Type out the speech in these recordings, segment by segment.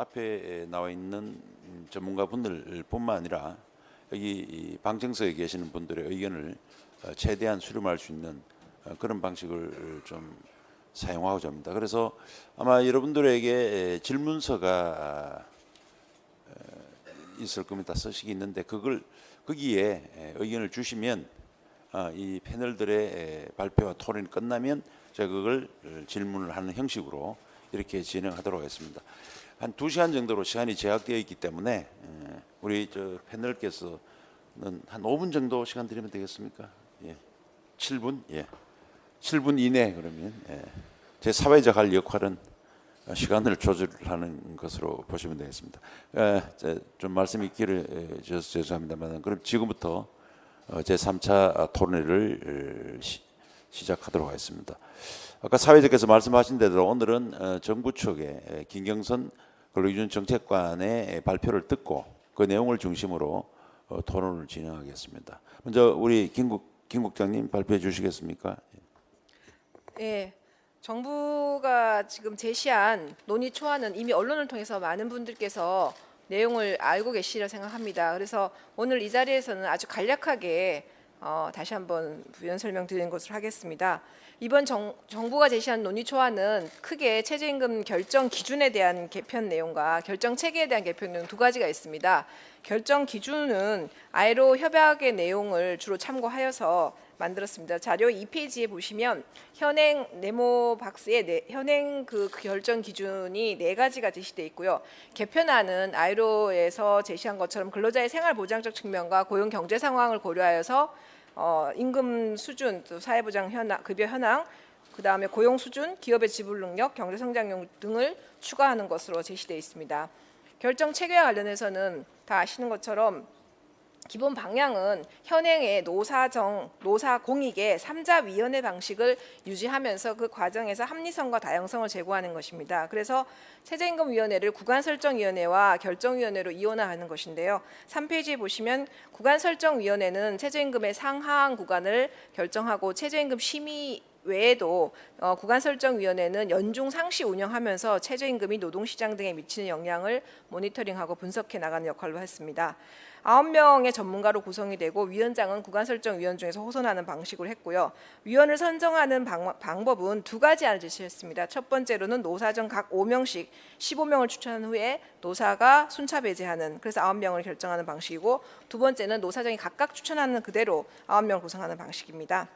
앞에 나와 있는 전문가분들뿐만 아니라 여기 방청석에 계시는 분들의 의견을 최대한 수렴할 수 있는 그런 방식을 좀 사용하고자 합니다. 그래서 아마 여러분들에게 질문서가 있을 겁니다. 서식이 있는데 그걸 거기에 의견을 주시면 이 패널들의 발표와 토론이 끝나면 제가 그걸 질문을 하는 형식으로 이렇게 진행하도록 하겠습니다. 한 2시간 정도로 시간이 제약되어 있기 때문에 우리 저 패널께서는 한 5분 정도 시간 드리면 되겠습니까? 예. 7분? 예. 7분 이내 그러면 제 사회적 할 역할은 시간을 조절하는 것으로 보시면 되겠습니다. 좀 말씀이 길어져서 죄송합니다만 그럼 지금부터 제 3차 토론회를 시작하도록 하겠습니다. 아까 사회자께서 말씀하신 대로 오늘은 정부 측의 김경선 근로기준정책관의 발표를 듣고 그 내용을 중심으로 토론을 진행하겠습니다. 먼저 우리 김 국장님 발표해 주시겠습니까? 예, 정부가 지금 제시한 논의 초안은 이미 언론을 통해서 많은 분들께서 내용을 알고 계시리라 생각합니다. 그래서 오늘 이 자리에서는 아주 간략하게 다시 한번 부연 설명드리는 것으로 하겠습니다. 이번 정부가 제시한 논의 초안은 크게 최저임금 결정 기준에 대한 개편 내용과 결정 체계에 대한 개편 내용 두 가지가 있습니다. 결정 기준은 ILO 협약의 내용을 주로 참고하여서 만들었습니다. 자료 2페이지에 보시면 현행 네모 박스에 현행 그 결정 기준이 4가지가 제시되어 있고요. 개편안은 ILO에서 제시한 것처럼 근로자의 생활 보장적 측면과 고용 경제 상황을 고려하여서 임금 수준, 또 사회보장 현황, 급여 현황, 그 다음에 고용 수준, 기업의 지불 능력, 경제 성장률 등을 추가하는 것으로 제시되어 있습니다. 결정 체계와 관련해서는 다 아시는 것처럼 기본 방향은 현행의 노사 공익의 3자 위원회 방식을 유지하면서 그 과정에서 합리성과 다양성을 제고하는 것입니다. 그래서 최저임금위원회를 구간설정위원회와 결정위원회로 이원화하는 것인데요. 3페이지에 보시면 구간설정위원회는 최저임금의 상하한 구간을 결정하고 최저임금 심의 외에도 구간설정위원회는 연중 상시 운영하면서 최저임금이 노동시장 등에 미치는 영향을 모니터링하고 분석해 나가는 역할로 했습니다. 9명의 전문가로 구성이 되고 위원장은 구간설정위원 중에서 호선하는 방식으로 했고요. 위원을 선정하는 방법은 2가지 안을 제시했습니다. 첫 번째로는 노사정 각 5명씩 15명을 추천한 후에 노사가 순차 배제하는, 그래서 9명을 결정하는 방식이고, 두 번째는 노사정이 각각 추천하는 그대로 9명을 구성하는 방식입니다.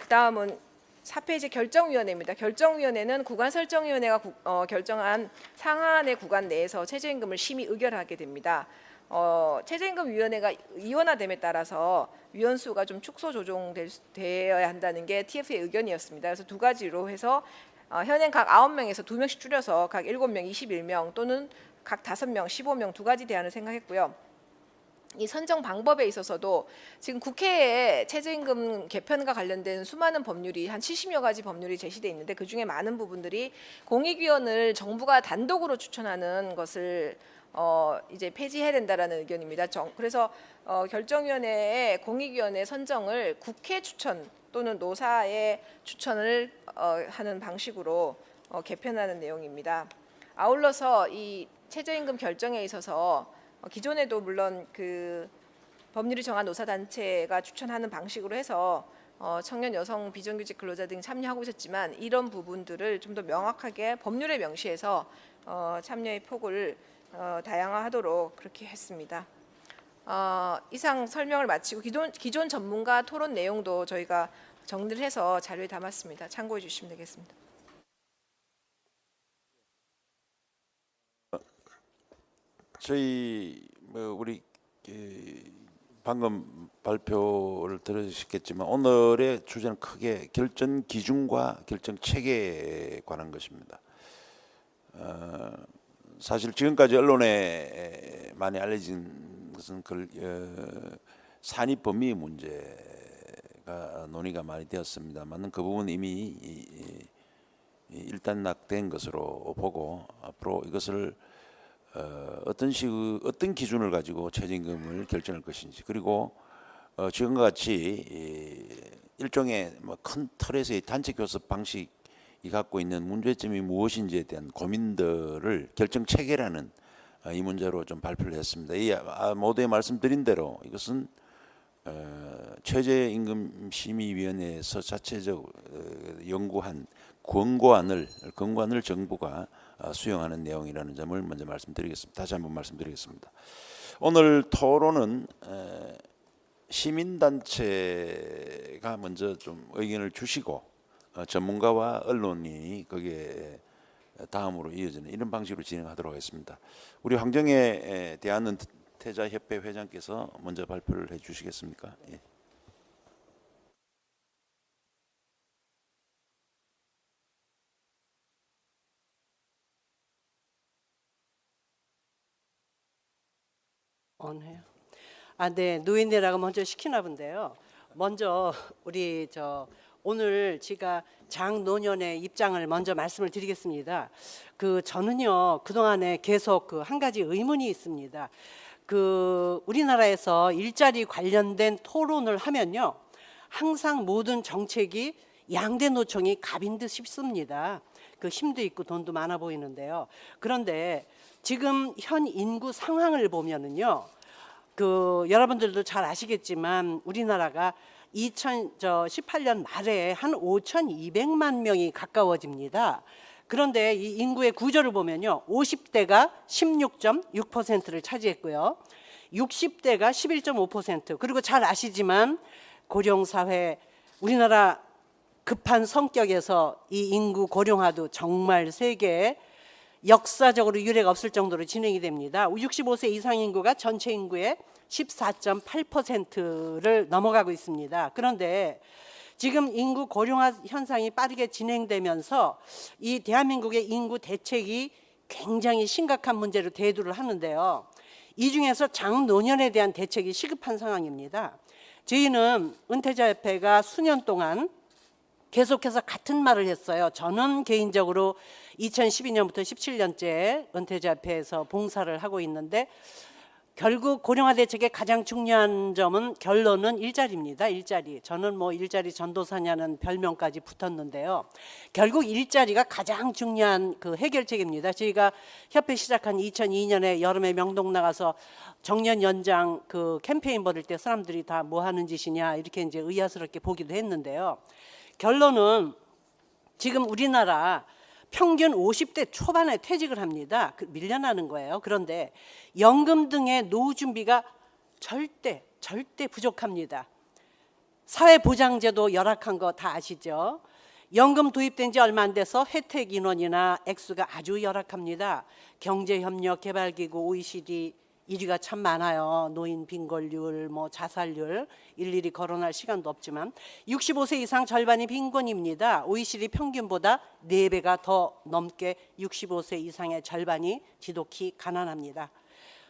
그다음은 4페이지 결정위원회입니다. 결정위원회는 구간설정위원회가 결정한 상한의 구간 내에서 최저임금을 심의 의결하게 됩니다. 최저임금위원회가 이원화됨에 따라서 위원수가 좀 축소 조정되어야 한다는 게 TF의 의견이었습니다. 그래서 2가지로 해서 현행 각 9명에서 2명씩 줄여서 각 7명, 21명 또는 각 5명, 15명 2가지 대안을 생각했고요. 이 선정 방법에 있어서도 지금 국회에 최저임금 개편과 관련된 수많은 법률이 한 70여 가지 법률이 제시되어 있는데 그중에 많은 부분들이 공익위원을 정부가 단독으로 추천하는 것을 이제 폐지해야 된다라는 의견입니다. 그래서 결정위원회의 공익위원회 선정을 국회 추천 또는 노사의 추천을 하는 방식으로 개편하는 내용입니다. 아울러서 이 최저임금 결정에 있어서 기존에도 물론 그 법률이 정한 노사단체가 추천하는 방식으로 해서 청년, 여성, 비정규직 근로자 등 참여하고 있었지만 이런 부분들을 좀 더 명확하게 법률에 명시해서 참여의 폭을 다양화하도록 그렇게 했습니다. 이상 설명을 마치고 기존 전문가 토론 내용도 저희가 정리를 해서 자료에 담았습니다. 참고해 주시면 되겠습니다. 저희 우리 방금 발표를 들으셨겠지만 오늘의 주제는 크게 결정 기준과 결정 체계에 관한 것입니다. 사실 지금까지 언론에 많이 알려진 것은 산입 범위 문제가 논의가 많이 되었습니다만 그 부분은 이미 일단락된 것으로 보고 앞으로 이것을 어떤 기준을 가지고 최저임금을 결정할 것인지, 그리고 지금과 같이 일종의 큰 틀에서의 단체 교섭 방식이 갖고 있는 문제점이 무엇인지에 대한 고민들을 결정 체계라는 이 문제로 좀 발표를 했습니다. 이 모두에 말씀드린 대로 이것은 최저임금심의위원회에서 자체적 연구한 권고안을 정부가 수용하는 내용이라는 점을 먼저 말씀드리겠습니다. 다시 한번 말씀드리겠습니다. 오늘 토론은 시민단체가 먼저 좀 의견을 주시고 전문가와 언론이 거기에 다음으로 이어지는 이런 방식으로 진행하도록 하겠습니다. 우리 황정혜 대한은퇴자협회 회장께서 먼저 발표를 해주시겠습니까? 예. 해요. 네, 노인네라고 먼저 시키나 본데요. 먼저 우리 오늘 제가 장노년의 입장을 먼저 말씀을 드리겠습니다. 저는요 그동안에 계속 한 가지 의문이 있습니다. 우리나라에서 일자리 관련된 토론을 하면요 항상 모든 정책이 양대 노총이 갑인 듯 싶습니다. 힘도 있고 돈도 많아 보이는데요. 그런데 지금 현 인구 상황을 보면은요, 여러분들도 잘 아시겠지만 우리나라가 2018년 말에 한 5,200만 명이 가까워집니다. 그런데 이 인구의 구조를 보면요, 50대가 16.6%를 차지했고요, 60대가 11.5%, 그리고 잘 아시지만 고령사회, 우리나라 급한 성격에서 이 인구 고령화도 정말 세계에 역사적으로 유례가 없을 정도로 진행이 됩니다. 65세 이상 인구가 전체 인구의 14.8%를 넘어가고 있습니다. 그런데 지금 인구 고령화 현상이 빠르게 진행되면서 이 대한민국의 인구 대책이 굉장히 심각한 문제로 대두를 하는데요. 이 중에서 장노년에 대한 대책이 시급한 상황입니다. 저희는 은퇴자협회가 수년 동안 계속해서 같은 말을 했어요. 저는 개인적으로 2012년부터 17년째 은퇴자협회에서 봉사를 하고 있는데, 결국 고령화 대책의 가장 중요한 점은 결론은 일자리입니다. 일자리. 저는 일자리 전도사냐는 별명까지 붙었는데요. 결국 일자리가 가장 중요한 해결책입니다. 저희가 협회 시작한 2002년에 여름에 명동 나가서 정년 연장 캠페인 벌일 때 사람들이 다 뭐 하는 짓이냐 이렇게 이제 의아스럽게 보기도 했는데요. 결론은 지금 우리나라 평균 50대 초반에 퇴직을 합니다. 밀려나는 거예요. 그런데 연금 등의 노후 준비가 절대 부족합니다. 사회보장제도 열악한 거 다 아시죠? 연금 도입된 지 얼마 안 돼서 혜택 인원이나 액수가 아주 열악합니다. 경제협력개발기구 OECD 1위가 참 많아요. 노인 빈곤율, 자살률 일일이 거론할 시간도 없지만 65세 이상 절반이 빈곤입니다. OECD 평균보다 4배가 더 넘게 65세 이상의 절반이 지독히 가난합니다.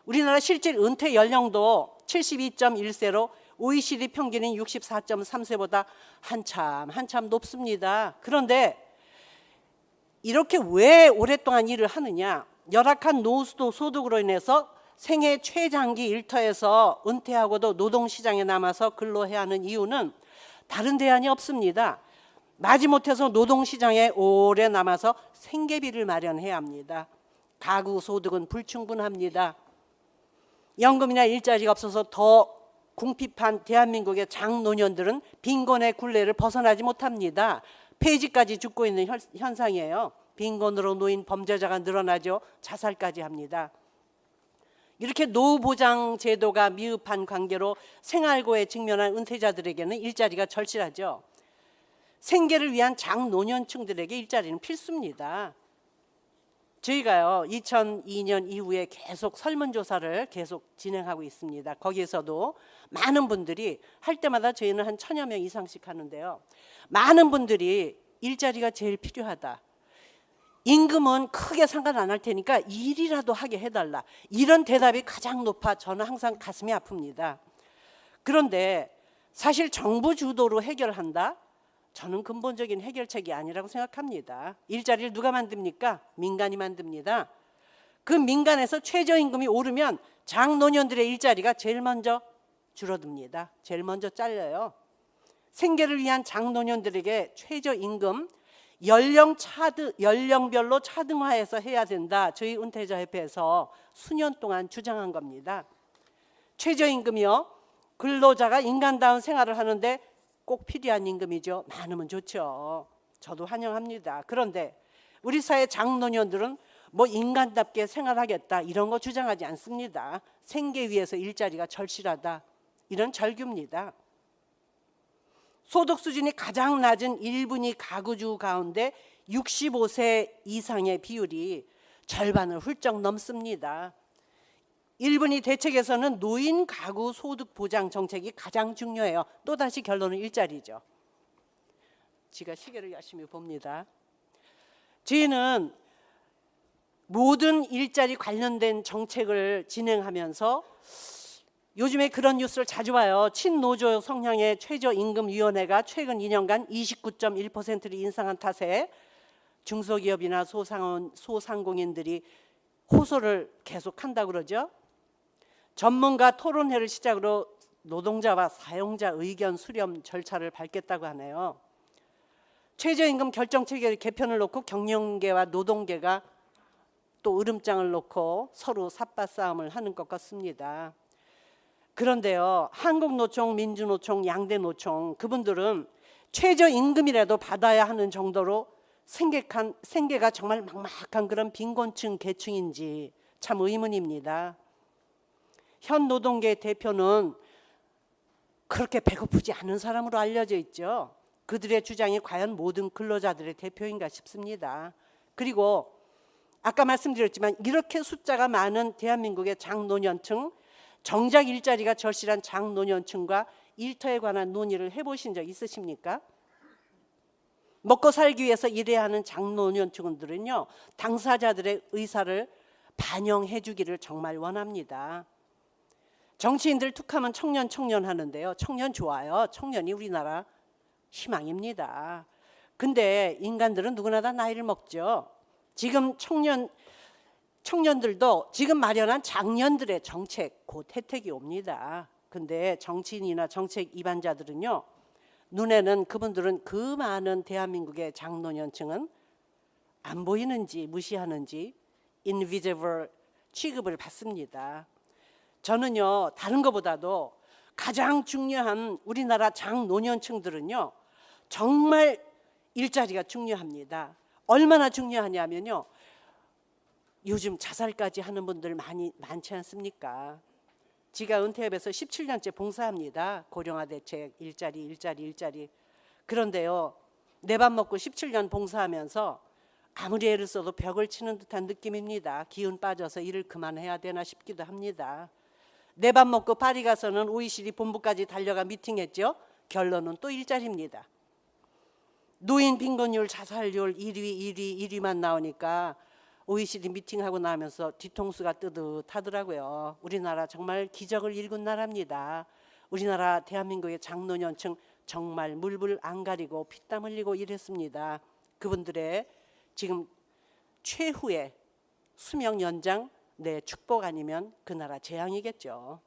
우리나라 실질 은퇴 연령도 72.1세로 OECD 평균인 64.3세보다 한참 높습니다. 그런데 이렇게 왜 오랫동안 일을 하느냐? 열악한 노후 소득으로 인해서 생애 최장기 일터에서 은퇴하고도 노동시장에 남아서 근로해야 하는 이유는 다른 대안이 없습니다. 마지못해서 노동시장에 오래 남아서 생계비를 마련해야 합니다. 가구 소득은 불충분합니다. 연금이나 일자리가 없어서 더 궁핍한 대한민국의 장노년들은 빈곤의 굴레를 벗어나지 못합니다. 폐지까지 죽고 있는 현상이에요. 빈곤으로 놓인 범죄자가 늘어나죠. 자살까지 합니다. 이렇게 노후보장 제도가 미흡한 관계로 생활고에 직면한 은퇴자들에게는 일자리가 절실하죠. 생계를 위한 장노년층들에게 일자리는 필수입니다. 저희가요 2002년 이후에 계속 설문조사를 계속 진행하고 있습니다. 거기에서도 많은 분들이 할 때마다 저희는 한 1000여 명 이상씩 하는데요, 많은 분들이 일자리가 제일 필요하다, 임금은 크게 상관 안 할 테니까 일이라도 하게 해달라, 이런 대답이 가장 높아 저는 항상 가슴이 아픕니다. 그런데 사실 정부 주도로 해결한다? 저는 근본적인 해결책이 아니라고 생각합니다. 일자리를 누가 만듭니까? 민간이 만듭니다. 그 민간에서 최저임금이 오르면 장노년들의 일자리가 제일 먼저 줄어듭니다. 제일 먼저 잘려요. 생계를 위한 장노년들에게 최저임금 연령별로 차등화해서 해야 된다. 저희 은퇴자협회에서 수년 동안 주장한 겁니다. 최저임금이요. 근로자가 인간다운 생활을 하는데 꼭 필요한 임금이죠. 많으면 좋죠. 저도 환영합니다. 그런데 우리 사회 장노년들은 뭐 인간답게 생활하겠다 이런 거 주장하지 않습니다. 생계 위에서 일자리가 절실하다. 이런 절규입니다. 소득 수준이 가장 낮은 1분위 가구주 가운데 65세 이상의 비율이 절반을 훌쩍 넘습니다. 1분위 대책에서는 노인 가구 소득 보장 정책이 가장 중요해요. 또다시 결론은 일자리죠. 제가 시계를 열심히 봅니다. 저희는 모든 일자리 관련된 정책을 진행하면서 요즘에 그런 뉴스를 자주 봐요. 친노조 성향의 최저임금위원회가 최근 2년간 29.1%를 인상한 탓에 중소기업이나 소상공인들이 호소를 계속한다고 그러죠. 전문가 토론회를 시작으로 노동자와 사용자 의견 수렴 절차를 밟겠다고 하네요. 최저임금 결정체계 개편을 놓고 경영계와 노동계가 또 으름장을 놓고 서로 삿바싸움을 하는 것 같습니다. 그런데요, 한국노총, 민주노총, 양대노총 그분들은 최저임금이라도 받아야 하는 정도로 생계가 정말 막막한 그런 빈곤층 계층인지 참 의문입니다. 현 노동계 대표는 그렇게 배고프지 않은 사람으로 알려져 있죠. 그들의 주장이 과연 모든 근로자들의 대표인가 싶습니다. 그리고 아까 말씀드렸지만 이렇게 숫자가 많은 대한민국의 장노년층, 정작 일자리가 절실한 장노년층과 일터에 관한 논의를 해보신 적 있으십니까? 먹고 살기 위해서 일해야 하는 장노년층들은요, 당사자들의 의사를 반영해 주기를 정말 원합니다. 정치인들 툭하면 청년 하는데요. 청년 좋아요. 청년이 우리나라 희망입니다. 근데 인간들은 누구나 다 나이를 먹죠. 지금 청년들도 지금 마련한 장년들의 정책 곧 혜택이 옵니다. 근데 정치인이나 정책 입안자들은요, 눈에는 그분들은 그 많은 대한민국의 장노년층은 안 보이는지 무시하는지 invisible 취급을 받습니다. 저는요, 다른 것보다도 가장 중요한 우리나라 장노년층들은요, 정말 일자리가 중요합니다. 얼마나 중요하냐면요, 요즘 자살까지 하는 분들 많지 않습니까? 제가 은퇴협에서 17년째 봉사합니다. 고령화 대책, 일자리. 그런데요, 내 밥 먹고 17년 봉사하면서 아무리 애를 써도 벽을 치는 듯한 느낌입니다. 기운 빠져서 일을 그만해야 되나 싶기도 합니다. 내 밥 먹고 파리 가서는 OECD 본부까지 달려가 미팅했죠. 결론은 또 일자리입니다. 노인 빈곤율, 자살률 1위만 나오니까 OECD 미팅하고 나면서 뒤통수가 뜨뜻하더라고요. 우리나라 정말 기적을 일군 나라입니다. 우리나라 대한민국의 장노년층 정말 물불 안 가리고 피땀 흘리고 일했습니다. 그분들의 지금 최후의 수명 연장, 내 축복 아니면 그 나라 재앙이겠죠.